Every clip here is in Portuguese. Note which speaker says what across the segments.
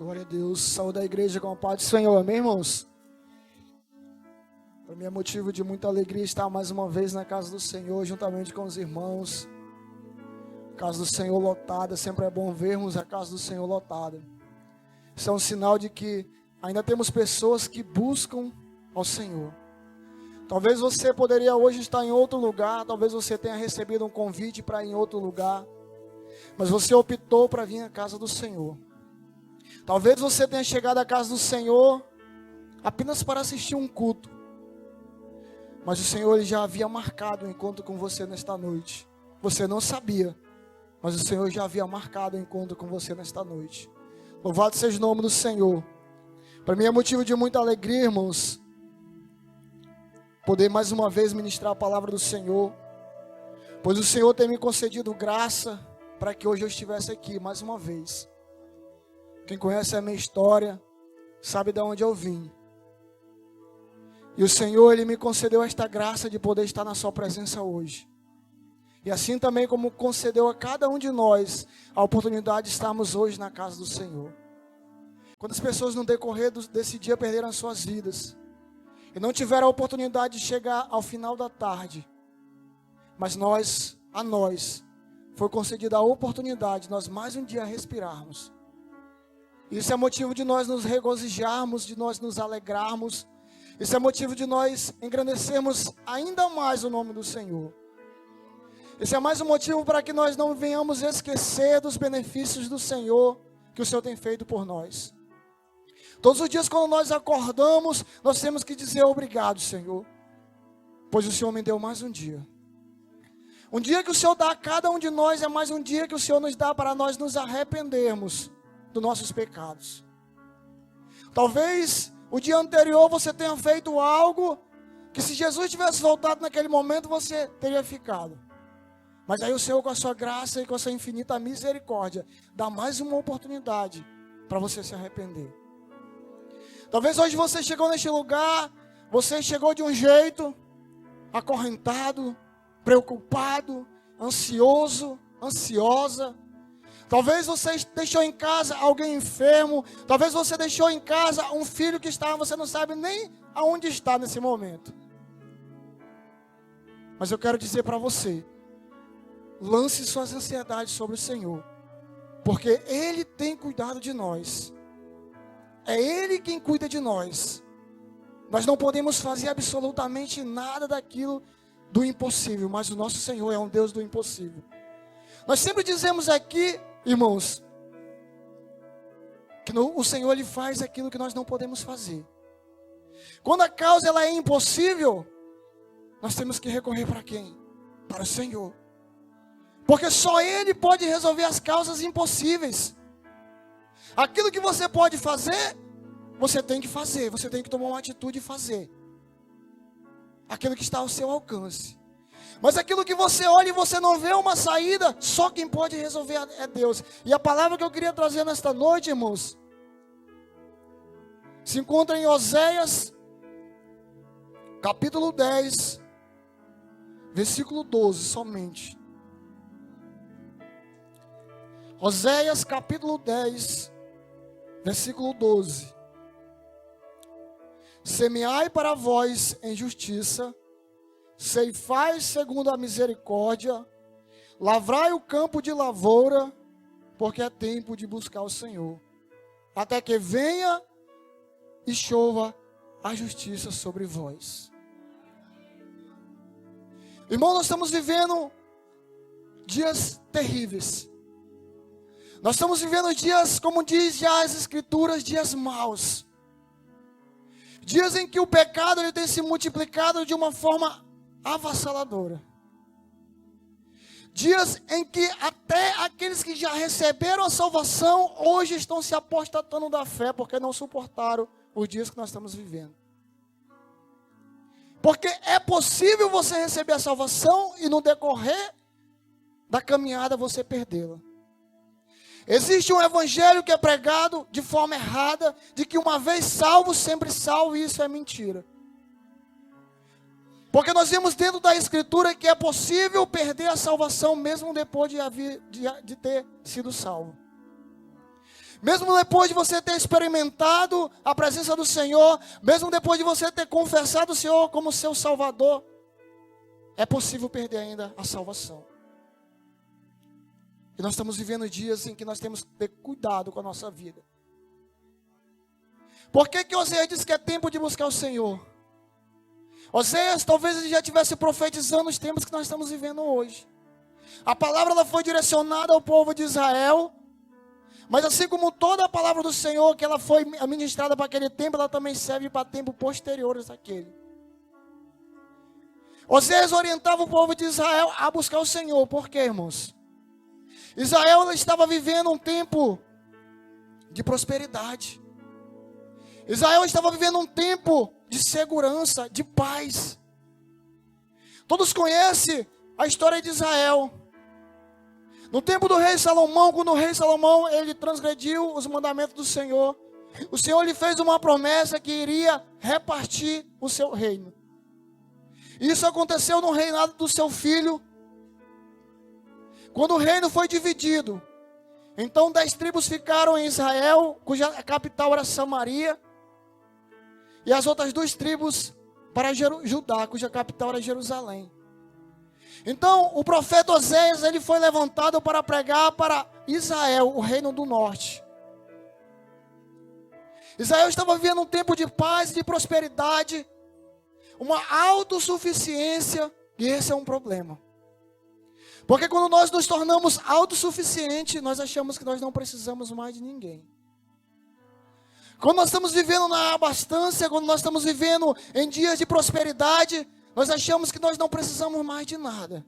Speaker 1: Glória a Deus. Saúde da igreja com a paz do Senhor. Amém, irmãos? Para mim é motivo de muita alegria estar mais uma vez na casa do Senhor, juntamente com os irmãos. A casa do Senhor lotada. Sempre é bom vermos a casa do Senhor lotada. Isso é um sinal de que ainda temos pessoas que buscam ao Senhor. Talvez você poderia hoje estar em outro lugar. Talvez você tenha recebido um convite para ir em outro lugar. Mas você optou para vir à casa do Senhor. Talvez você tenha chegado à casa do Senhor apenas para assistir um culto. Mas o Senhor ele já havia marcado um encontro com você nesta noite. Você não sabia, mas o Senhor já havia marcado um encontro com você nesta noite. Louvado seja o nome do Senhor. Para mim é motivo de muita alegria, irmãos, poder mais uma vez ministrar a palavra do Senhor. Pois o Senhor tem me concedido graça para que hoje eu estivesse aqui mais uma vez. Quem conhece a minha história sabe de onde eu vim. E o Senhor, Ele me concedeu esta graça de poder estar na sua presença hoje. E assim também como concedeu a cada um de nós a oportunidade de estarmos hoje na casa do Senhor. Quantas pessoas no decorrer desse dia perderam as suas vidas e não tiveram a oportunidade de chegar ao final da tarde. Mas a nós, foi concedida a oportunidade de nós mais um dia respirarmos. Isso é motivo de nós nos regozijarmos, de nós nos alegrarmos. Isso é motivo de nós engrandecermos ainda mais o nome do Senhor. Esse é mais um motivo para que nós não venhamos esquecer dos benefícios do Senhor que o Senhor tem feito por nós. Todos os dias quando nós acordamos, nós temos que dizer obrigado, Senhor, pois o Senhor me deu mais um dia. Um dia que o Senhor dá a cada um de nós é mais um dia que o Senhor nos dá para nós nos arrependermos dos nossos pecados. Talvez o dia anterior você tenha feito algo que se Jesus tivesse voltado naquele momento você teria ficado. Mas aí o Senhor com a sua graça e com a sua infinita misericórdia dá mais uma oportunidade para você se arrepender. Talvez hoje você chegou neste lugar, você chegou de um jeito acorrentado, preocupado, ansioso, ansiosa. Talvez você deixou em casa alguém enfermo. Talvez você deixou em casa um filho que está, você não sabe nem aonde está nesse momento. Mas eu quero dizer para você, lance suas ansiedades sobre o Senhor, porque Ele tem cuidado de nós. É Ele quem cuida de nós. Nós não podemos fazer absolutamente nada daquilo do impossível, mas o nosso Senhor é um Deus do impossível. Nós sempre dizemos aqui, irmãos, que o Senhor Ele faz aquilo que nós não podemos fazer. Quando a causa ela é impossível, nós temos que recorrer para quem? Para o Senhor. Porque só Ele pode resolver as causas impossíveis. Aquilo que você pode fazer, você tem que fazer. Você tem que tomar uma atitude e fazer aquilo que está ao seu alcance. Mas aquilo que você olha e você não vê uma saída, só quem pode resolver é Deus. E a palavra que eu queria trazer nesta noite, irmãos, se encontra em Oséias, capítulo 10, versículo 12 somente. Oséias, capítulo 10, versículo 12. Semeai para vós em justiça, ceifai segundo a misericórdia, lavrai o campo de lavoura, porque é tempo de buscar o Senhor, até que venha e chova a justiça sobre vós. Irmão, nós estamos vivendo dias terríveis. Nós estamos vivendo dias, como diz já as Escrituras, dias maus. Dias em que o pecado ele tem se multiplicado de uma forma avassaladora. Dias em que até aqueles que já receberam a salvação, hoje estão se apostatando da fé, porque não suportaram os dias que nós estamos vivendo. Porque é possível você receber a salvação e no decorrer da caminhada você perdê-la. Existe um evangelho que é pregado de forma errada, de que uma vez salvo, sempre salvo, e isso é mentira. Porque nós vemos dentro da Escritura que é possível perder a salvação mesmo depois de ter sido salvo. Mesmo depois de você ter experimentado a presença do Senhor, mesmo depois de você ter confessado o Senhor como seu Salvador, é possível perder ainda a salvação. E nós estamos vivendo dias em que nós temos que ter cuidado com a nossa vida. Por que Oséias diz que é tempo de buscar o Senhor? Oséias talvez ele já estivesse profetizando os tempos que nós estamos vivendo hoje. A palavra ela foi direcionada ao povo de Israel, mas assim como toda a palavra do Senhor que ela foi ministrada para aquele tempo, ela também serve para tempos posteriores àquele. Oséias orientava o povo de Israel a buscar o Senhor. Por quê, irmãos? Israel estava vivendo um tempo de prosperidade. Israel estava vivendo um tempo de segurança, de paz. Todos conhecem a história de Israel. No tempo do rei Salomão, quando o rei Salomão ele transgrediu os mandamentos do Senhor, o Senhor lhe fez uma promessa que iria repartir o seu reino. Isso aconteceu no reinado do seu filho. Quando o reino foi dividido, então 10 tribos ficaram em Israel, cuja capital era Samaria, e as outras 2 tribos para Judá, cuja capital era Jerusalém. Então o profeta Oséias ele foi levantado para pregar para Israel, o reino do norte. Israel estava vivendo um tempo de paz, de prosperidade, uma autossuficiência, e esse é um problema. Porque quando nós nos tornamos autossuficientes, nós achamos que nós não precisamos mais de ninguém. Quando nós estamos vivendo na abastância, quando nós estamos vivendo em dias de prosperidade, nós achamos que nós não precisamos mais de nada.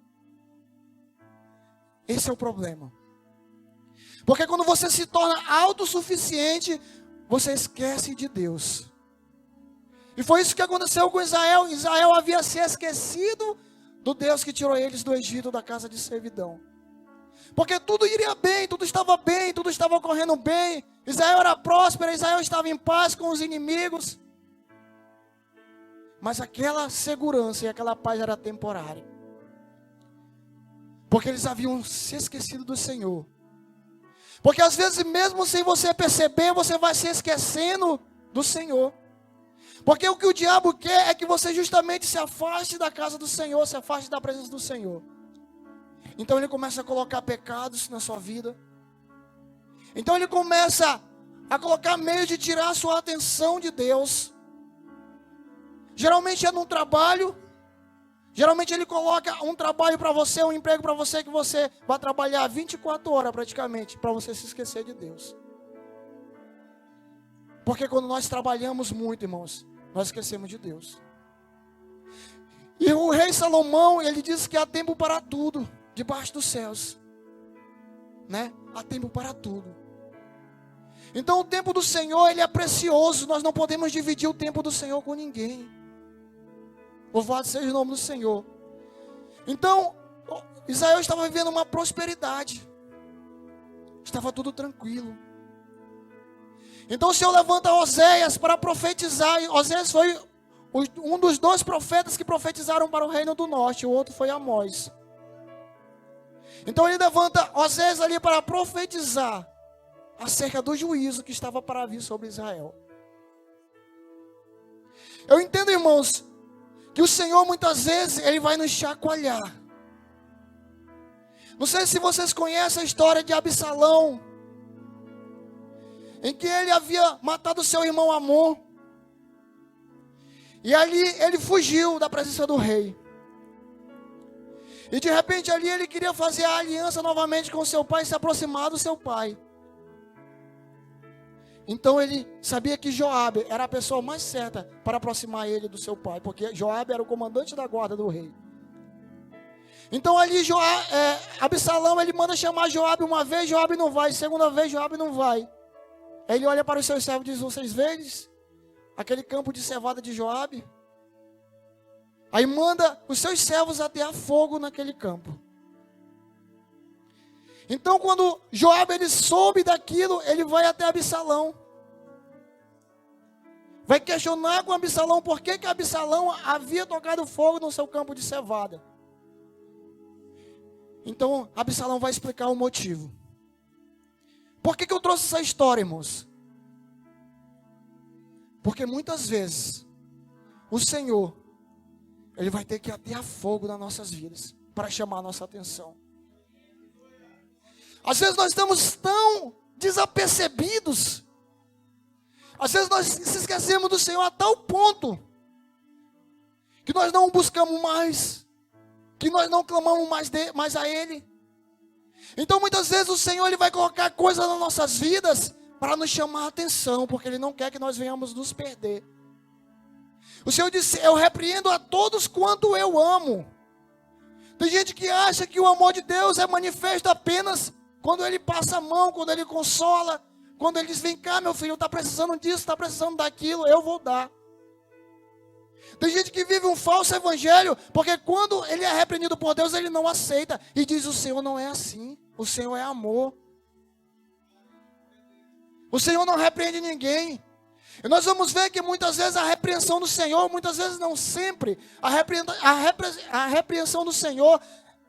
Speaker 1: Esse é o problema. Porque quando você se torna autossuficiente, você esquece de Deus. E foi isso que aconteceu com Israel. Israel havia se esquecido do Deus que tirou eles do Egito, da casa de servidão. Porque tudo iria bem, tudo estava correndo bem. Israel era próspero, Israel estava em paz com os inimigos. Mas aquela segurança e aquela paz era temporária. Porque eles haviam se esquecido do Senhor. Porque às vezes mesmo sem você perceber, você vai se esquecendo do Senhor. Porque o que o diabo quer é que você justamente se afaste da casa do Senhor, se afaste da presença do Senhor. Então ele começa a colocar pecados na sua vida. Então ele começa a colocar meios de tirar a sua atenção de Deus. Geralmente é num trabalho. Geralmente ele coloca um trabalho para você, um emprego para você, que você vai trabalhar 24 horas praticamente, para você se esquecer de Deus. Porque quando nós trabalhamos muito, irmãos, nós esquecemos de Deus. E o rei Salomão, ele disse que há tempo para tudo, debaixo dos céus. Né? Há tempo para tudo. Então o tempo do Senhor, ele é precioso. Nós não podemos dividir o tempo do Senhor com ninguém. Louvado seja o nome do Senhor. Então, Israel estava vivendo uma prosperidade. Estava tudo tranquilo. Então o Senhor levanta Oséias para profetizar. Oséias foi um dos 2 profetas que profetizaram para o reino do norte. O outro foi Amós. Então ele levanta Oséias ali para profetizar acerca do juízo que estava para vir sobre Israel. Eu entendo, irmãos, que o Senhor muitas vezes ele vai nos chacoalhar. Não sei se vocês conhecem a história de Absalão, em que ele havia matado seu irmão Amon. E ali ele fugiu da presença do rei. E de repente ali ele queria fazer a aliança novamente com seu pai e se aproximar do seu pai. Então ele sabia que Joabe era a pessoa mais certa para aproximar ele do seu pai, porque Joabe era o comandante da guarda do rei. Então ali Absalão ele manda chamar Joabe uma vez, Joabe não vai, segunda vez Joabe não vai. Aí ele olha para os seus servos e diz: vocês veem aquele campo de cevada de Joabe? Aí manda os seus servos atear fogo naquele campo. Então quando Joabe ele soube daquilo, ele vai até Absalão. Vai questionar com Absalão por que Absalão havia tocado fogo no seu campo de cevada. Então Absalão vai explicar o motivo. Por que eu trouxe essa história, irmãos? Porque muitas vezes o Senhor, Ele vai ter que atear fogo nas nossas vidas para chamar a nossa atenção. Às vezes nós estamos tão desapercebidos. Às vezes nós se esquecemos do Senhor a tal ponto que nós não o buscamos mais, que nós não clamamos mais a Ele. Então muitas vezes o Senhor Ele vai colocar coisas nas nossas vidas para nos chamar a atenção, porque Ele não quer que nós venhamos nos perder. O Senhor disse: eu repreendo a todos quanto eu amo. Tem gente que acha que o amor de Deus é manifesto apenas quando Ele passa a mão, quando Ele consola, quando Ele diz: vem cá meu filho, está precisando disso, está precisando daquilo, eu vou dar. Tem gente que vive um falso evangelho, porque quando ele é repreendido por Deus, ele não aceita. E diz: o Senhor não é assim, o Senhor é amor. O Senhor não repreende ninguém. E nós vamos ver que muitas vezes a repreensão do Senhor, muitas vezes não sempre, a repreensão do Senhor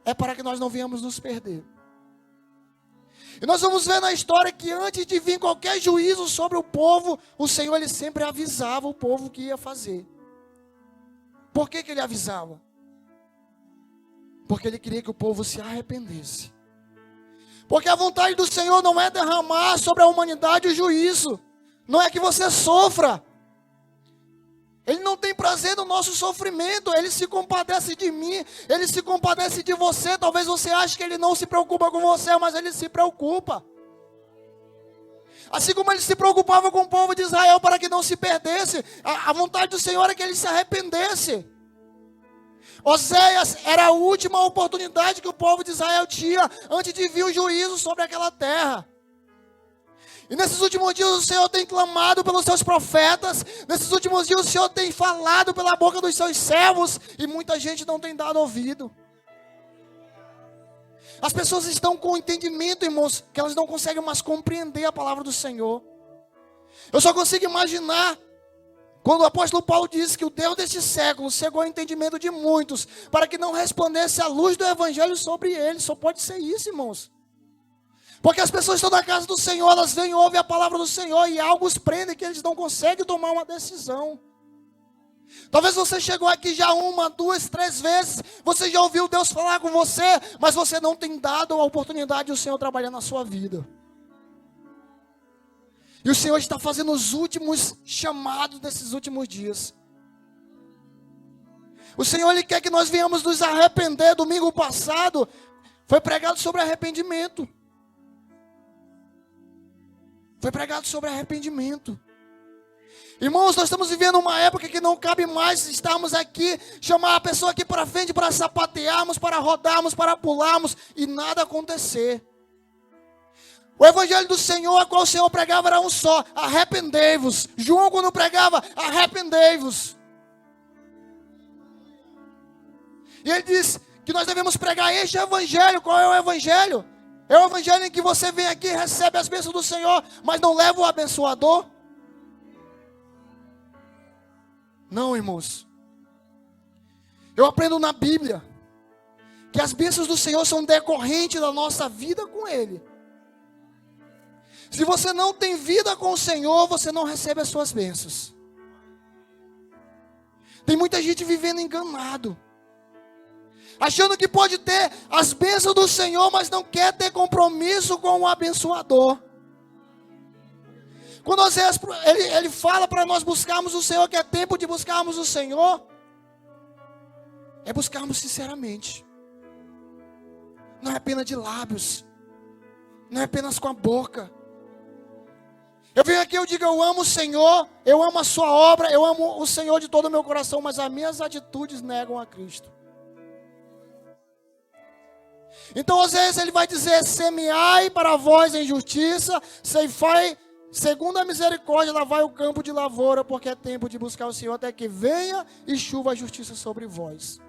Speaker 1: é para que nós não venhamos nos perder. E nós vamos ver na história que antes de vir qualquer juízo sobre o povo, o Senhor Ele sempre avisava o povo o que ia fazer. Por que Ele avisava? Porque Ele queria que o povo se arrependesse. Porque a vontade do Senhor não é derramar sobre a humanidade o juízo. Não é que você sofra. Ele não tem prazer no nosso sofrimento. Ele se compadece de mim. Ele se compadece de você. Talvez você ache que Ele não se preocupa com você, mas Ele se preocupa. Assim como Ele se preocupava com o povo de Israel para que não se perdesse. A vontade do Senhor é que ele se arrependesse. Oséias era a última oportunidade que o povo de Israel tinha antes de vir o juízo sobre aquela terra. E nesses últimos dias o Senhor tem clamado pelos seus profetas. Nesses últimos dias o Senhor tem falado pela boca dos seus servos. E muita gente não tem dado ouvido. As pessoas estão com entendimento, irmãos, que elas não conseguem mais compreender a palavra do Senhor. Eu só consigo imaginar quando o apóstolo Paulo disse que o Deus deste século cegou o entendimento de muitos, para que não resplandecesse a luz do evangelho sobre eles. Só pode ser isso, irmãos. Porque as pessoas estão na casa do Senhor, elas vêm e ouvem a palavra do Senhor, e algo os prende que eles não conseguem tomar uma decisão. Talvez você chegou aqui já 1, 2, 3 vezes, você já ouviu Deus falar com você, mas você não tem dado a oportunidade do Senhor trabalhar na sua vida. E o Senhor está fazendo os últimos chamados desses últimos dias. O Senhor Ele quer que nós venhamos nos arrepender. Domingo passado foi pregado sobre arrependimento. Foi pregado sobre arrependimento. Irmãos, nós estamos vivendo uma época que não cabe mais estarmos aqui, chamar a pessoa aqui para frente para sapatearmos, para rodarmos, para pularmos e nada acontecer. O evangelho do Senhor, a qual o Senhor pregava, era um só: arrependei-vos. João, quando pregava, arrependei-vos. E ele diz que nós devemos pregar este evangelho. Qual é o evangelho? É o evangelho em que você vem aqui e recebe as bênçãos do Senhor, mas não leva o abençoador? Não, irmãos. Eu aprendo na Bíblia que as bênçãos do Senhor são decorrentes da nossa vida com Ele. Se você não tem vida com o Senhor, você não recebe as suas bênçãos. Tem muita gente vivendo enganado, achando que pode ter as bênçãos do Senhor, mas não quer ter compromisso com o abençoador. Quando ele fala para nós buscarmos o Senhor, que é tempo de buscarmos o Senhor, é buscarmos sinceramente. Não é apenas de lábios, não é apenas com a boca. Eu venho aqui e eu digo: eu amo o Senhor, eu amo a sua obra, eu amo o Senhor de todo o meu coração, mas as minhas atitudes negam a Cristo. Então às vezes ele vai dizer: semeai para vós em justiça, ceifai segundo a misericórdia, lavai o campo de lavoura, porque é tempo de buscar o Senhor até que venha e chuva a justiça sobre vós.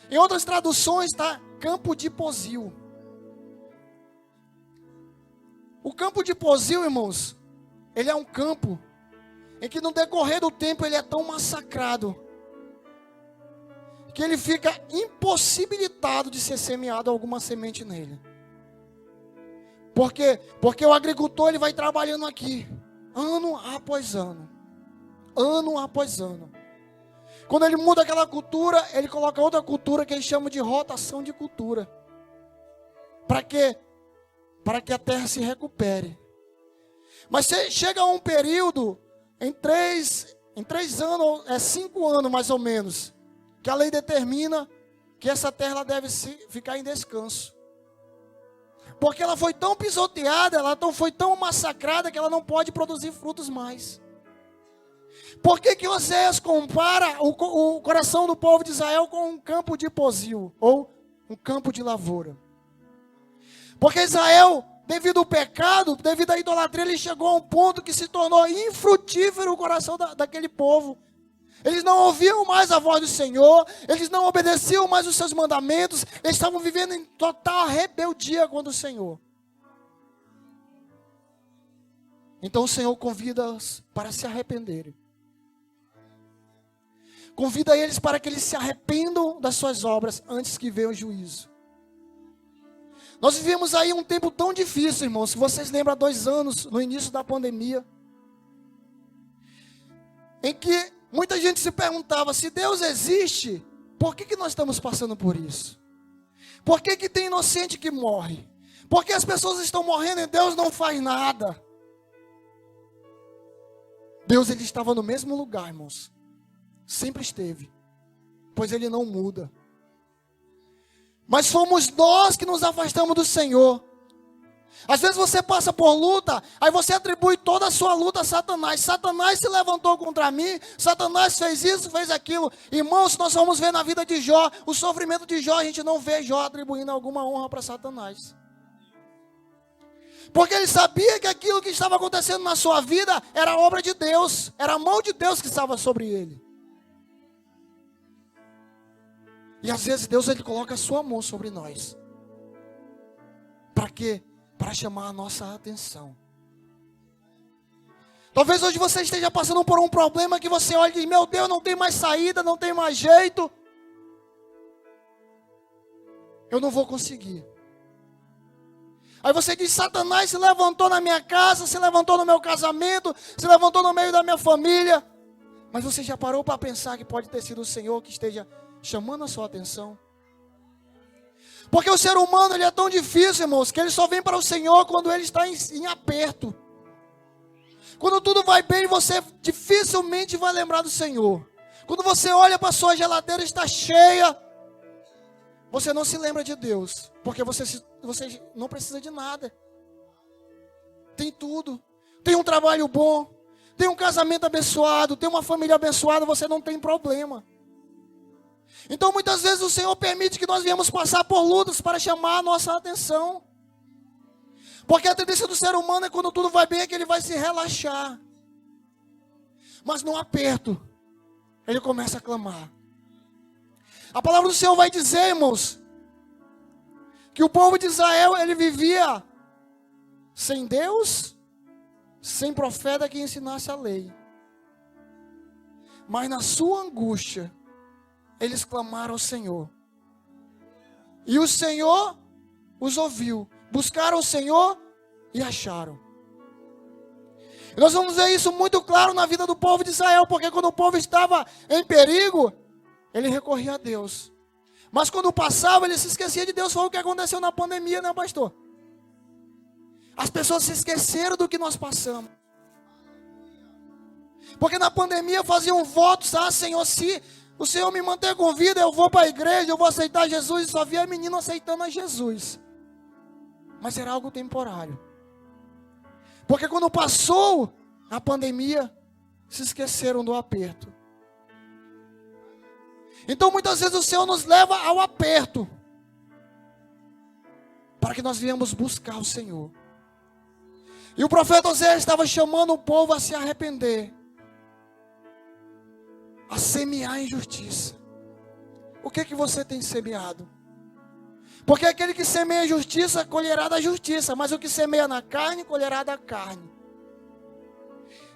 Speaker 1: Em outras traduções está campo de pozil. O campo de pozil, irmãos, ele é um campo em que no decorrer do tempo ele é tão massacrado que ele fica impossibilitado de ser semeado alguma semente nele. Porque o agricultor ele vai trabalhando aqui, ano após ano. Ano após ano. Quando ele muda aquela cultura, ele coloca outra cultura que ele chama de rotação de cultura. Para quê? Para que a terra se recupere. Mas chega a um período, em 3 anos, 5 anos mais ou menos, que a lei determina que essa terra ela deve ficar em descanso. Porque ela foi tão pisoteada, foi tão massacrada que ela não pode produzir frutos mais. Por que Oséias compara o coração do povo de Israel com um campo de posil, ou um campo de lavoura? Porque Israel, devido ao pecado, devido à idolatria, ele chegou a um ponto que se tornou infrutífero o coração daquele povo. Eles não ouviam mais a voz do Senhor, eles não obedeciam mais os seus mandamentos, eles estavam vivendo em total rebeldia contra o Senhor. Então o Senhor convida-os para se arrependerem. Convida eles para que eles se arrependam das suas obras antes que venha o juízo. Nós vivemos aí um tempo tão difícil, irmãos. Se vocês lembram, há 2 anos, no início da pandemia, em que muita gente se perguntava, se Deus existe, por que nós estamos passando por isso? Por que tem inocente que morre? Por que as pessoas estão morrendo e Deus não faz nada? Deus, ele estava no mesmo lugar, irmãos. Sempre esteve, pois ele não muda. Mas fomos nós que nos afastamos do Senhor. Às vezes você passa por luta, aí você atribui toda a sua luta a Satanás. Satanás se levantou contra mim, Satanás fez isso, fez aquilo. Irmãos, nós vamos ver na vida de Jó, o sofrimento de Jó, a gente não vê Jó atribuindo alguma honra para Satanás. Porque ele sabia que aquilo que estava acontecendo na sua vida era obra de Deus, era a mão de Deus que estava sobre ele. E às vezes Deus ele coloca a sua mão sobre nós. Para quê? Para chamar a nossa atenção. Talvez hoje você esteja passando por um problema que você olha e diz, meu Deus, não tem mais saída, não tem mais jeito. Eu não vou conseguir. Aí você diz, Satanás se levantou na minha casa, se levantou no meu casamento, se levantou no meio da minha família. Mas você já parou para pensar que pode ter sido o Senhor que esteja chamando a sua atenção? Porque o ser humano ele é tão difícil, irmãos, que ele só vem para o Senhor quando ele está em aperto. Quando tudo vai bem, você dificilmente vai lembrar do Senhor. Quando você olha para a sua geladeira e está cheia, você não se lembra de Deus, porque você não precisa de nada. Tem tudo. Tem um trabalho bom, tem um casamento abençoado, tem uma família abençoada, você não tem problema. Então muitas vezes o Senhor permite que nós venhamos passar por lutas para chamar a nossa atenção. Porque a tendência do ser humano é quando tudo vai bem é que ele vai se relaxar. Mas no aperto, ele começa a clamar. A palavra do Senhor vai dizer, irmãos, que o povo de Israel, ele vivia sem Deus, sem profeta que ensinasse a lei. Mas na sua angústia, eles clamaram ao Senhor. E o Senhor os ouviu. Buscaram o Senhor e acharam. E nós vamos ver isso muito claro na vida do povo de Israel. Porque quando o povo estava em perigo, ele recorria a Deus. Mas quando passava, ele se esquecia de Deus. Foi o que aconteceu na pandemia, né, pastor? As pessoas se esqueceram do que nós passamos. Porque na pandemia faziam votos. Ah, Senhor, se o Senhor me manter com vida, eu vou para a igreja, eu vou aceitar Jesus. E só via menino aceitando a Jesus. Mas era algo temporário. Porque quando passou a pandemia, se esqueceram do aperto. Então muitas vezes o Senhor nos leva ao aperto, para que nós viemos buscar o Senhor. E o profeta Oséias estava chamando o povo a se arrepender, a semear injustiça. O que você tem semeado? Porque aquele que semeia a justiça, colherá da justiça. Mas o que semeia na carne, colherá da carne.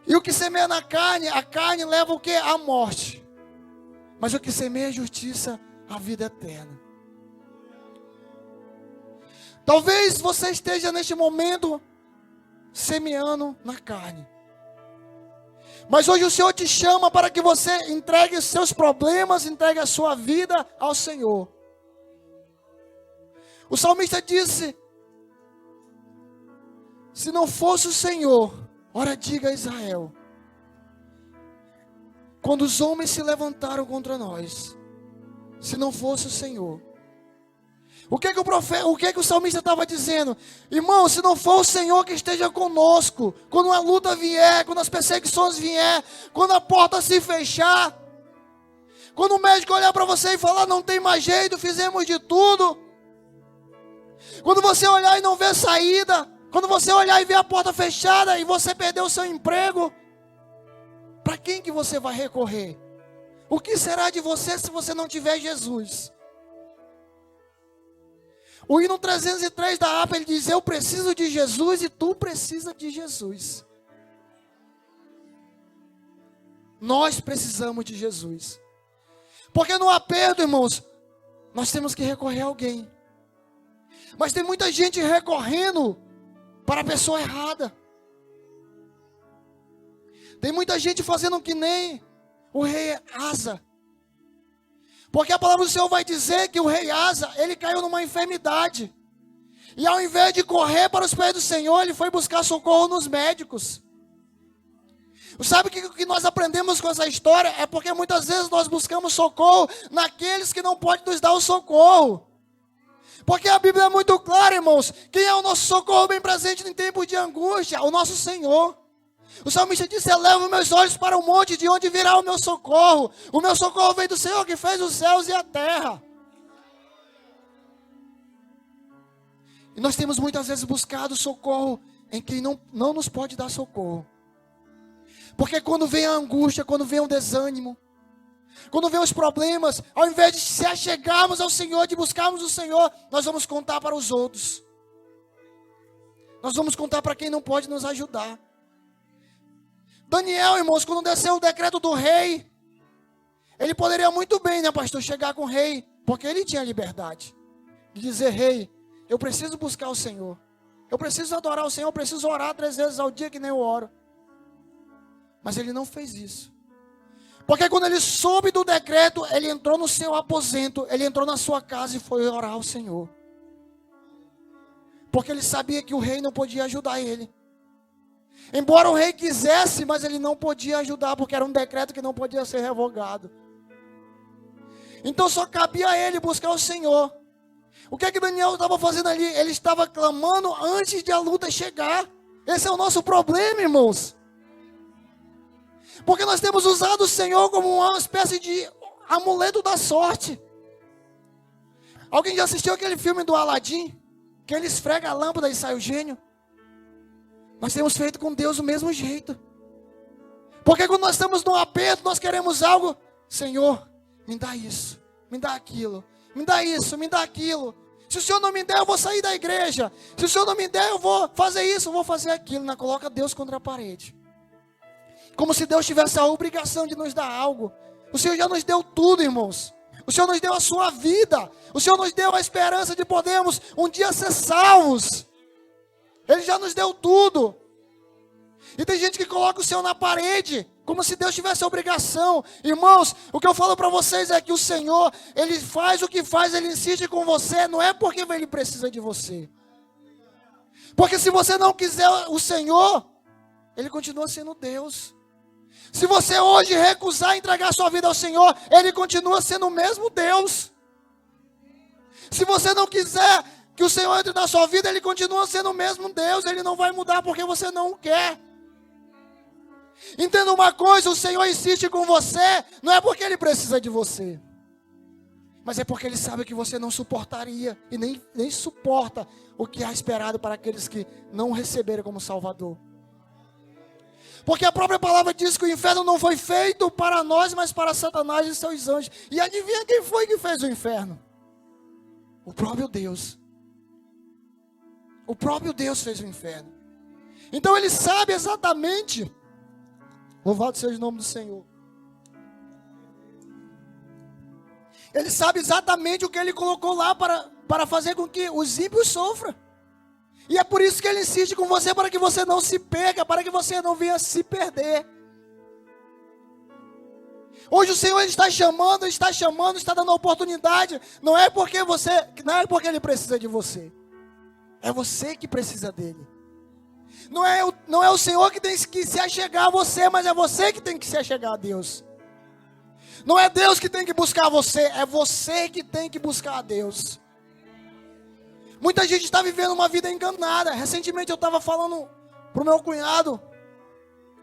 Speaker 1: E o que semeia na carne, a carne leva o que? A morte. Mas o que semeia a justiça, a vida eterna. Talvez você esteja neste momento semeando na carne. Mas hoje o Senhor te chama para que você entregue os seus problemas, entregue a sua vida ao Senhor. O salmista disse: se não fosse o Senhor, ora diga a Israel, quando os homens se levantaram contra nós, se não fosse o Senhor. O que que o salmista estava dizendo? Irmão, se não for o Senhor que esteja conosco, quando a luta vier, quando as perseguições vier, quando a porta se fechar, quando o médico olhar para você e falar, não tem mais jeito, fizemos de tudo. Quando você olhar e não ver saída, quando você olhar e ver a porta fechada e você perder o seu emprego, para quem que você vai recorrer? O que será de você se você não tiver Jesus? O hino 303 da APA, ele diz: eu preciso de Jesus e tu precisa de Jesus. Nós precisamos de Jesus. Porque no aperto, irmãos, nós temos que recorrer a alguém. Mas tem muita gente recorrendo para a pessoa errada. Tem muita gente fazendo que nem o rei Asa. Porque a palavra do Senhor vai dizer que o rei Asa, ele caiu numa enfermidade. E ao invés de correr para os pés do Senhor, ele foi buscar socorro nos médicos. Sabe o que nós aprendemos com essa história? É porque muitas vezes nós buscamos socorro naqueles que não podem nos dar o socorro. Porque a Bíblia é muito clara, irmãos. Quem é o nosso socorro bem presente em tempo de angústia? O nosso Senhor. O salmista disse: elevo meus olhos para o monte, de onde virá o meu socorro. O meu socorro vem do Senhor que fez os céus e a terra. E nós temos muitas vezes buscado socorro em quem não nos pode dar socorro. Porque quando vem a angústia, quando vem o desânimo, quando vem os problemas, ao invés de se achegarmos ao Senhor, de buscarmos o Senhor, nós vamos contar para os outros. Nós vamos contar para quem não pode nos ajudar. Daniel, irmãos, quando desceu o decreto do rei, ele poderia muito bem, né, pastor, chegar com o rei, porque ele tinha liberdade de dizer: rei, eu preciso buscar o Senhor, eu preciso adorar o Senhor, eu preciso orar 3 vezes ao dia que nem eu oro. Mas ele não fez isso. Porque quando ele soube do decreto, ele entrou no seu aposento, ele entrou na sua casa e foi orar ao Senhor. Porque ele sabia que o rei não podia ajudar ele. Embora o rei quisesse, mas ele não podia ajudar, porque era um decreto que não podia ser revogado. Então só cabia a ele buscar o Senhor. O que é que Daniel estava fazendo ali? Ele estava clamando antes de a luta chegar. Esse é o nosso problema, irmãos. Porque nós temos usado o Senhor como uma espécie de amuleto da sorte. Alguém já assistiu aquele filme do Aladim? Que ele esfrega a lâmpada e sai o gênio? Nós temos feito com Deus do mesmo jeito. Porque quando nós estamos num aperto, nós queremos algo. Senhor, me dá isso, me dá aquilo, me dá isso, me dá aquilo. Se o Senhor não me der, eu vou sair da igreja. Se o Senhor não me der, eu vou fazer isso, eu vou fazer aquilo. Não coloca Deus contra a parede. Como se Deus tivesse a obrigação de nos dar algo. O Senhor já nos deu tudo, irmãos. O Senhor nos deu a sua vida. O Senhor nos deu a esperança de podermos um dia ser salvos. Ele já nos deu tudo. E tem gente que coloca o Senhor na parede, como se Deus tivesse a obrigação. Irmãos, o que eu falo para vocês é que o Senhor, Ele faz o que faz, Ele insiste com você, não é porque Ele precisa de você. Porque se você não quiser o Senhor, Ele continua sendo Deus. Se você hoje recusar entregar sua vida ao Senhor, Ele continua sendo o mesmo Deus. Se você não quiser que o Senhor entre na sua vida, Ele continua sendo o mesmo Deus. Ele não vai mudar porque você não o quer. Entenda uma coisa, o Senhor insiste com você, não é porque Ele precisa de você, mas é porque Ele sabe que você não suportaria e nem suporta o que há esperado para aqueles que não o receberam como Salvador. Porque a própria palavra diz que o inferno não foi feito para nós, mas para Satanás e seus anjos. E adivinha quem foi que fez o inferno? O próprio Deus. O próprio Deus fez o inferno. Então Ele sabe exatamente. Louvado seja o nome do Senhor. Ele sabe exatamente o que Ele colocou lá para para fazer com que os ímpios sofram. E é por isso que Ele insiste com você, para que você não se perca, para que você não venha se perder. Hoje o Senhor está chamando, está dando oportunidade. Não é porque Ele precisa de você. É você que precisa dele. Não é o Senhor que tem que se achegar a você, mas é você que tem que se achegar a Deus. Não é Deus que tem que buscar você, é você que tem que buscar a Deus. Muita gente está vivendo uma vida enganada. Recentemente eu estava falando para o meu cunhado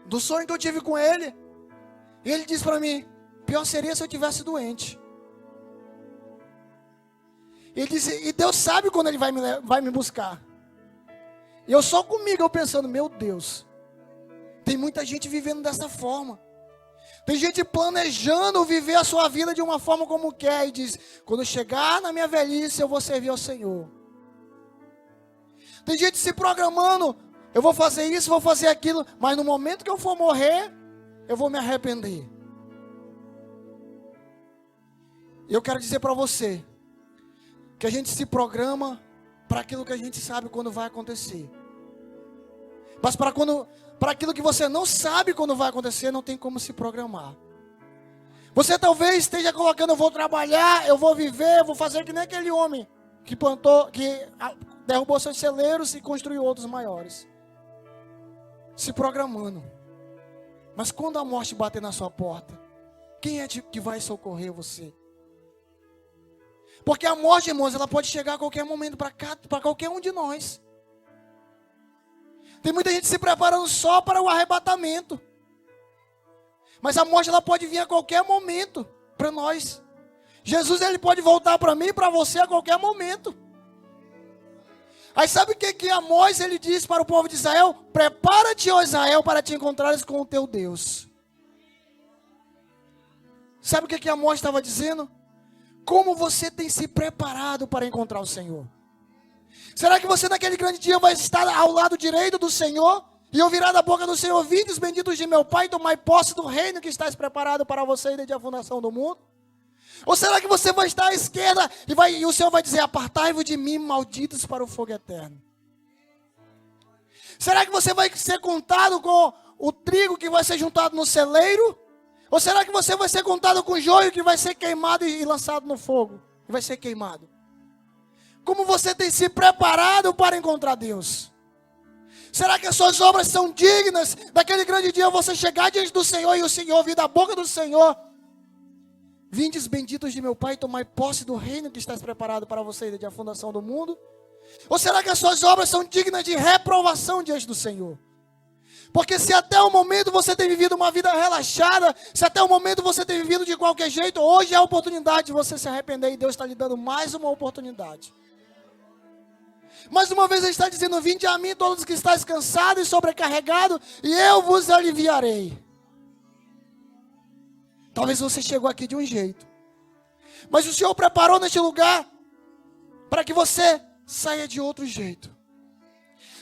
Speaker 1: do sonho que eu tive com ele. E ele disse para mim: pior seria se eu tivesse doente. Ele disse, e Deus sabe quando Ele vai me buscar. E eu só comigo, eu pensando, meu Deus, tem muita gente vivendo dessa forma. Tem gente planejando viver a sua vida de uma forma como quer. E diz, quando eu chegar na minha velhice, eu vou servir ao Senhor. Tem gente se programando, eu vou fazer isso, vou fazer aquilo. Mas no momento que eu for morrer, eu vou me arrepender. E eu quero dizer para você, que a gente se programa para aquilo que a gente sabe quando vai acontecer. Mas para aquilo que você não sabe quando vai acontecer, não tem como se programar. Você talvez esteja colocando, eu vou trabalhar, eu vou viver, eu vou fazer que nem aquele homem que derrubou seus celeiros e construiu outros maiores. Se programando. Mas quando a morte bater na sua porta, quem é que vai socorrer você? Porque a morte, irmãos, ela pode chegar a qualquer momento para qualquer um de nós. Tem muita gente se preparando só para o arrebatamento. Mas a morte, ela pode vir a qualquer momento para nós. Jesus, Ele pode voltar para mim e para você a qualquer momento. Aí sabe o que Amós, ele disse para o povo de Israel? Prepara-te, ó Israel, para te encontrares com o teu Deus. Sabe o que Amós estava dizendo? Como você tem se preparado para encontrar o Senhor? Será que você naquele grande dia vai estar ao lado direito do Senhor? E ouvirá da boca do Senhor: vindes benditos de meu Pai, tomai posse do reino que estás preparado para você desde a fundação do mundo? Ou será que você vai estar à esquerda e o Senhor vai dizer: apartai-vos de mim, malditos, para o fogo eterno? Será que você vai ser contado com o trigo que vai ser juntado no celeiro? Ou será que você vai ser contado com o joio que vai ser queimado e lançado no fogo? Vai ser queimado. Como você tem se preparado para encontrar Deus? Será que as suas obras são dignas daquele grande dia você chegar diante do Senhor e o Senhor ouvir da boca do Senhor: vindes benditos de meu Pai, tomai posse do reino que estás preparado para você desde a fundação do mundo? Ou será que as suas obras são dignas de reprovação diante do Senhor? Porque se até o momento você tem vivido uma vida relaxada, se até o momento você tem vivido de qualquer jeito, hoje é a oportunidade de você se arrepender e Deus está lhe dando mais uma oportunidade. Mais uma vez Ele está dizendo: vinde a mim todos que estáis cansados e sobrecarregados, e eu vos aliviarei. Talvez você chegou aqui de um jeito, mas o Senhor preparou neste lugar para que você saia de outro jeito.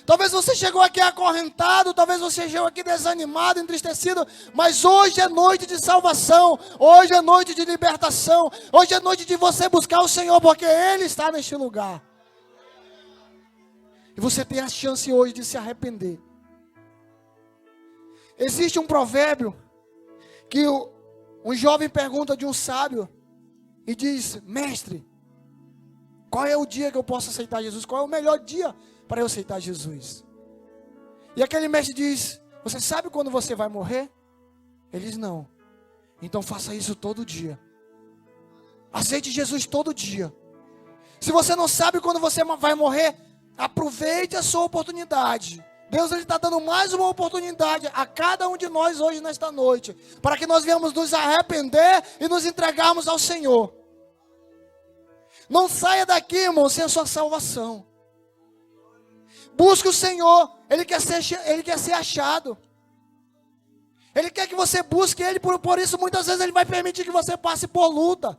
Speaker 1: Talvez você chegou aqui acorrentado, talvez você chegou aqui desanimado, entristecido, mas hoje é noite de salvação, hoje é noite de libertação, hoje é noite de você buscar o Senhor, porque Ele está neste lugar. E você tem a chance hoje de se arrepender. Existe um provérbio que um jovem pergunta de um sábio e diz: mestre, qual é o dia que eu posso aceitar Jesus? Qual é o melhor dia para eu aceitar Jesus? E aquele mestre diz: você sabe quando você vai morrer? Ele diz: não. Então faça isso todo dia. Aceite Jesus todo dia. Se você não sabe quando você vai morrer, aproveite a sua oportunidade. Deus está dando mais uma oportunidade a cada um de nós hoje nesta noite, para que nós venhamos nos arrepender e nos entregarmos ao Senhor. Não saia daqui, irmão, sem a sua salvação. Busque o Senhor. Ele quer ser achado. Ele quer que você busque Ele. Por isso muitas vezes Ele vai permitir que você passe por luta,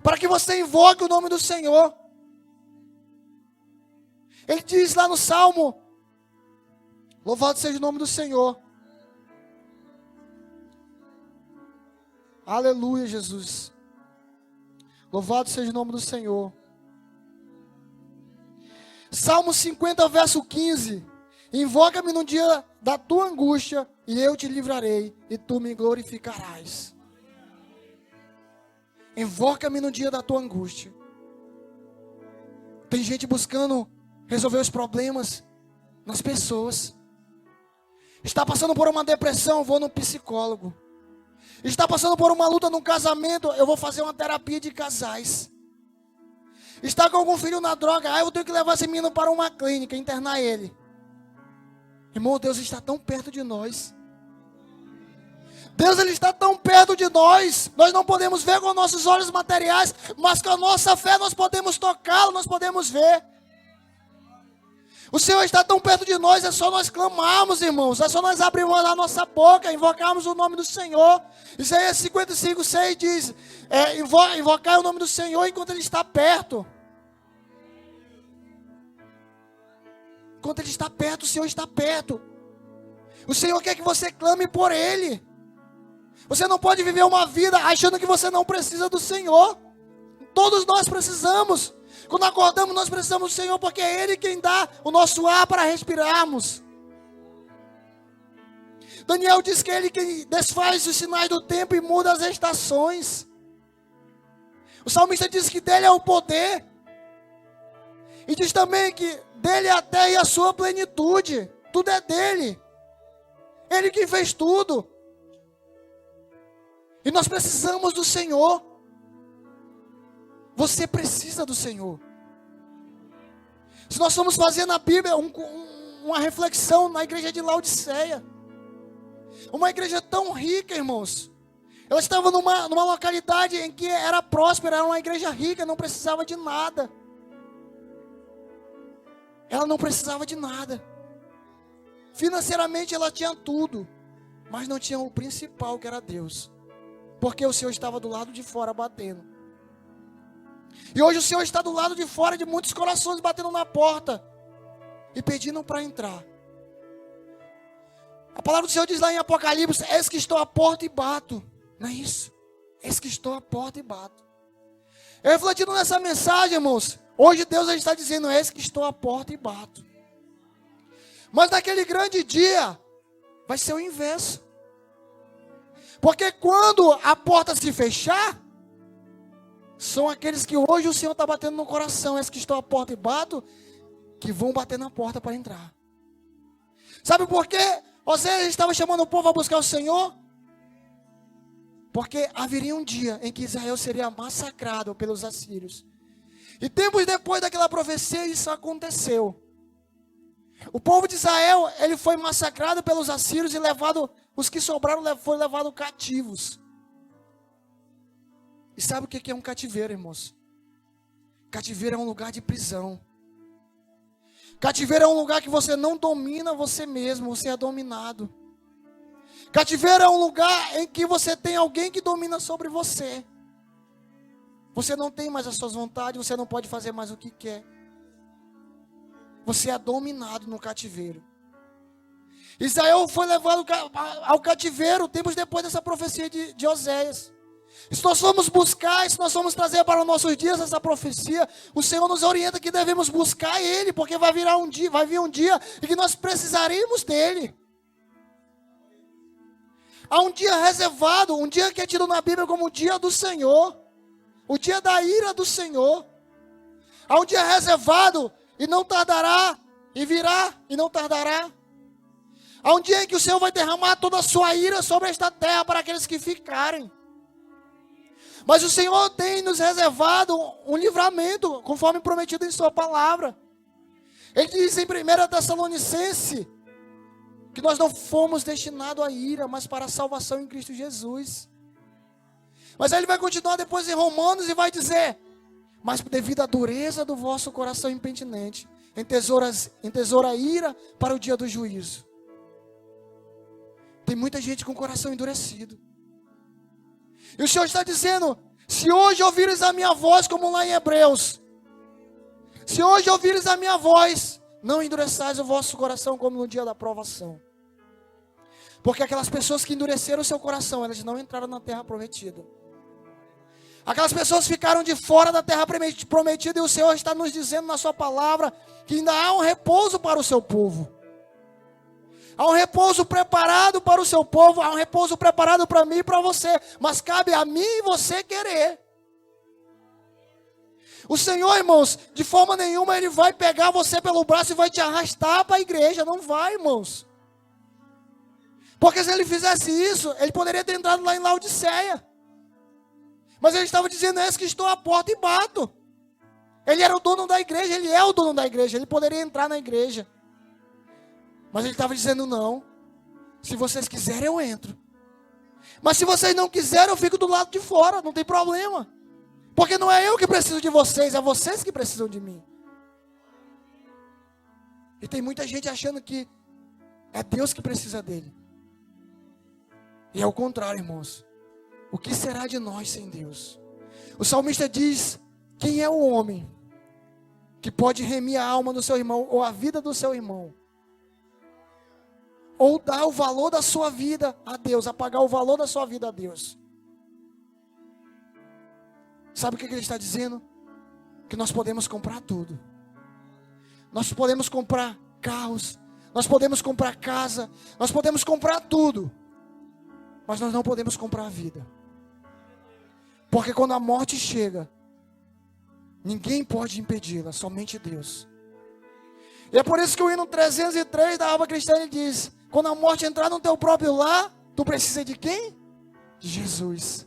Speaker 1: para que você invoque o nome do Senhor. Ele diz lá no Salmo: louvado seja o nome do Senhor. Aleluia, Jesus. Louvado seja o nome do Senhor. Salmo 50, verso 15. Invoca-me no dia da tua angústia, e eu te livrarei, e tu me glorificarás. Invoca-me no dia da tua angústia. Tem gente buscando resolver os problemas nas pessoas. Está passando por uma depressão, vou no psicólogo. Está passando por uma luta no casamento, eu vou fazer uma terapia de casais. Está com algum filho na droga, eu tenho que levar esse menino para uma clínica, internar ele. Irmão, Deus está tão perto de nós. Deus, Ele está tão perto de nós. Nós não podemos ver com nossos olhos materiais, mas com a nossa fé nós podemos tocá-lo, nós podemos ver. O Senhor está tão perto de nós, é só nós clamarmos, irmãos. É só nós abrirmos a nossa boca, invocarmos o nome do Senhor. Isaías 55, 6 diz, invocar o nome do Senhor enquanto Ele está perto. Enquanto Ele está perto, o Senhor está perto. O Senhor quer que você clame por Ele. Você não pode viver uma vida achando que você não precisa do Senhor. Todos nós precisamos. Quando acordamos, nós precisamos do Senhor, porque é Ele quem dá o nosso ar para respirarmos. Daniel diz que é Ele quem desfaz os sinais do tempo e muda as estações. O salmista diz que dele é o poder. E diz também que dele é a terra e a sua plenitude. Tudo é dele. Ele quem fez tudo. E nós precisamos do Senhor. Você precisa do Senhor. Se nós formos fazer na Bíblia uma reflexão na igreja de Laodiceia. Uma igreja tão rica, irmãos. Ela estava numa localidade em que era próspera, era uma igreja rica, não precisava de nada. Ela não precisava de nada. Financeiramente ela tinha tudo, mas não tinha o principal, que era Deus. Porque o Senhor estava do lado de fora batendo. E hoje o Senhor está do lado de fora de muitos corações batendo na porta e pedindo para entrar. A palavra do Senhor diz lá em Apocalipse: eis que estou à porta e bato. Não é isso? Eis que estou à porta e bato. Eu refletindo nessa mensagem, irmãos, hoje Deus está dizendo: eis que estou à porta e bato. Mas naquele grande dia vai ser o inverso. Porque quando a porta se fechar, são aqueles que hoje o Senhor está batendo no coração, esses que estão à porta e bato, que vão bater na porta para entrar. Sabe por quê? Você estava chamando o povo a buscar o Senhor? Porque haveria um dia em que Israel seria massacrado pelos assírios. E tempos depois daquela profecia, isso aconteceu. O povo de Israel, ele foi massacrado pelos assírios e levado, os que sobraram foram levados cativos. E sabe o que é um cativeiro, irmãos? Cativeiro é um lugar de prisão. Cativeiro é um lugar que você não domina você mesmo, você é dominado. Cativeiro é um lugar em que você tem alguém que domina sobre você. Você não tem mais as suas vontades, você não pode fazer mais o que quer. Você é dominado no cativeiro. Israel foi levado ao cativeiro tempos depois dessa profecia de Oséias. E se nós formos buscar, se nós formos trazer para os nossos dias essa profecia, o Senhor nos orienta que devemos buscar Ele, porque vai vir um dia em que nós precisaremos dEle. Há um dia reservado, um dia que é tido na Bíblia como o dia do Senhor, o dia da ira do Senhor. Há um dia reservado e não tardará, e virá e não tardará. Há um dia em que o Senhor vai derramar toda a sua ira sobre esta terra para aqueles que ficarem. Mas o Senhor tem nos reservado um livramento, conforme prometido em sua palavra. Ele diz em 1 Tessalonicenses que nós não fomos destinados à ira, mas para a salvação em Cristo Jesus. Mas aí ele vai continuar depois em Romanos e vai dizer: mas devido à dureza do vosso coração impenitente, entesoura a ira para o dia do juízo. Tem muita gente com o coração endurecido. E o Senhor está dizendo: se hoje ouvires a minha voz, como lá em Hebreus, se hoje ouvires a minha voz, não endureçais o vosso coração como no dia da provação. Porque aquelas pessoas que endureceram o seu coração, elas não entraram na terra prometida. Aquelas pessoas ficaram de fora da terra prometida, e o Senhor está nos dizendo na sua palavra que ainda há um repouso para o seu povo. Há um repouso preparado para o seu povo, há um repouso preparado para mim e para você, mas cabe a mim e você querer. O Senhor, irmãos, de forma nenhuma Ele vai pegar você pelo braço e vai te arrastar para a igreja, não vai, irmãos. Porque se Ele fizesse isso, Ele poderia ter entrado lá em Laodiceia. Mas Ele estava dizendo: eis que estou à porta e bato. Ele era o dono da igreja, Ele é o dono da igreja, Ele poderia entrar na igreja. Mas Ele estava dizendo: não, se vocês quiserem eu entro. Mas se vocês não quiserem eu fico do lado de fora, não tem problema. Porque não é eu que preciso de vocês, é vocês que precisam de mim. E tem muita gente achando que é Deus que precisa dele. E é o contrário, irmãos. O que será de nós sem Deus? O salmista diz: quem é o homem que pode remir a alma do seu irmão, ou a vida do seu irmão, ou dar o valor da sua vida a Deus, apagar o valor da sua vida a Deus? Sabe o que ele está dizendo? Que nós podemos comprar tudo. Nós podemos comprar carros, nós podemos comprar casa, nós podemos comprar tudo, mas nós não podemos comprar a vida. Porque quando a morte chega, ninguém pode impedi-la, somente Deus. E é por isso que o hino 303 da Alma Cristã diz: quando a morte entrar no teu próprio lar, tu precisa de quem? De Jesus.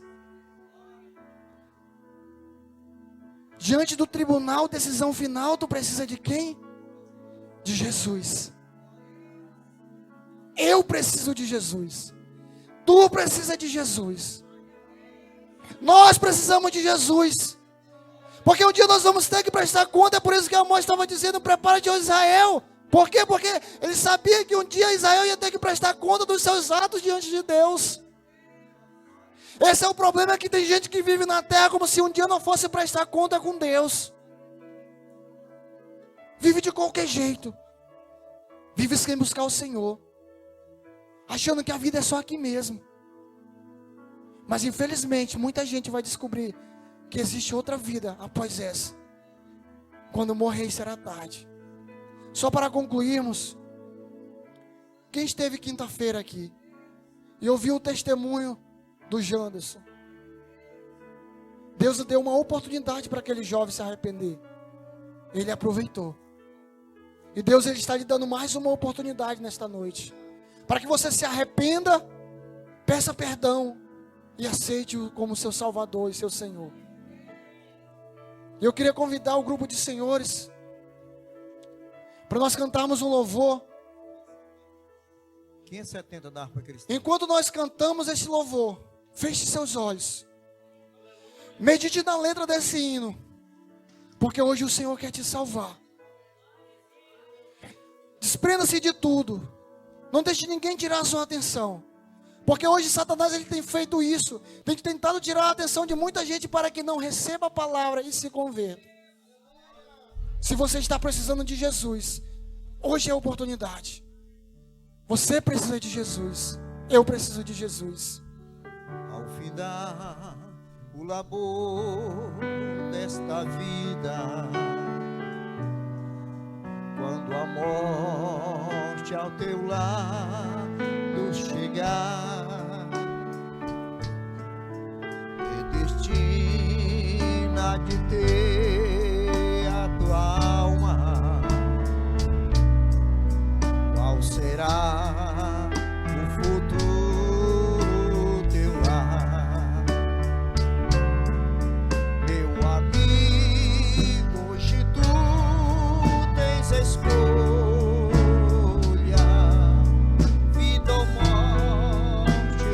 Speaker 1: Diante do tribunal, decisão final, tu precisa de quem? De Jesus. Eu preciso de Jesus. Tu precisa de Jesus. Nós precisamos de Jesus. Porque um dia nós vamos ter que prestar conta. É por isso que Amós estava dizendo: prepara-te, ó Israel. Por quê? Porque ele sabia que um dia Israel ia ter que prestar conta dos seus atos diante de Deus. Esse é o problema, que tem gente que vive na terra como se um dia não fosse prestar conta com Deus. Vive de qualquer jeito. Vive sem buscar o Senhor, achando que a vida é só aqui mesmo. Mas infelizmente muita gente vai descobrir que existe outra vida após essa. Quando morrer será tarde. Só para concluirmos, quem esteve quinta-feira aqui e ouviu o testemunho do Janderson, Deus deu uma oportunidade para aquele jovem se arrepender. Ele aproveitou. E Deus, Ele está lhe dando mais uma oportunidade nesta noite, para que você se arrependa, peça perdão e aceite-o como seu Salvador e seu Senhor. Eu queria convidar o grupo de senhores para nós cantarmos um louvor.
Speaker 2: 570 da harpa cristã.
Speaker 1: Enquanto nós cantamos esse louvor, feche seus olhos, medite na letra desse hino, porque hoje o Senhor quer te salvar. Desprenda-se de tudo, não deixe ninguém tirar a sua atenção, porque hoje Satanás, ele tem feito isso, tem tentado tirar a atenção de muita gente para que não receba a palavra e se converta. Se você está precisando de Jesus, hoje é a oportunidade. Você precisa de Jesus, eu preciso de Jesus.
Speaker 2: Ao findar o labor desta vida, quando a morte ao teu lado chegar, te destina de ter a tua alma, qual será o futuro teu lar? Meu amigo, hoje tu tens escolha, vida ou morte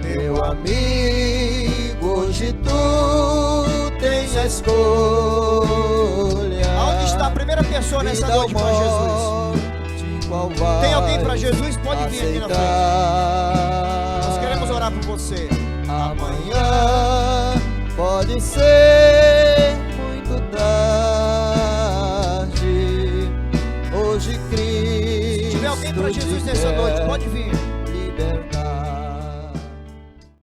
Speaker 2: Meu amigo, hoje tu tens a escolha.
Speaker 3: Aonde está a primeira pessoa nessa noite para Jesus? Tem alguém para Jesus? Pode vir aqui na frente. Nós queremos orar por você.
Speaker 2: Amanhã pode ser muito tarde. Hoje Cristo.
Speaker 3: Se tiver alguém para Jesus nessa noite, pode vir.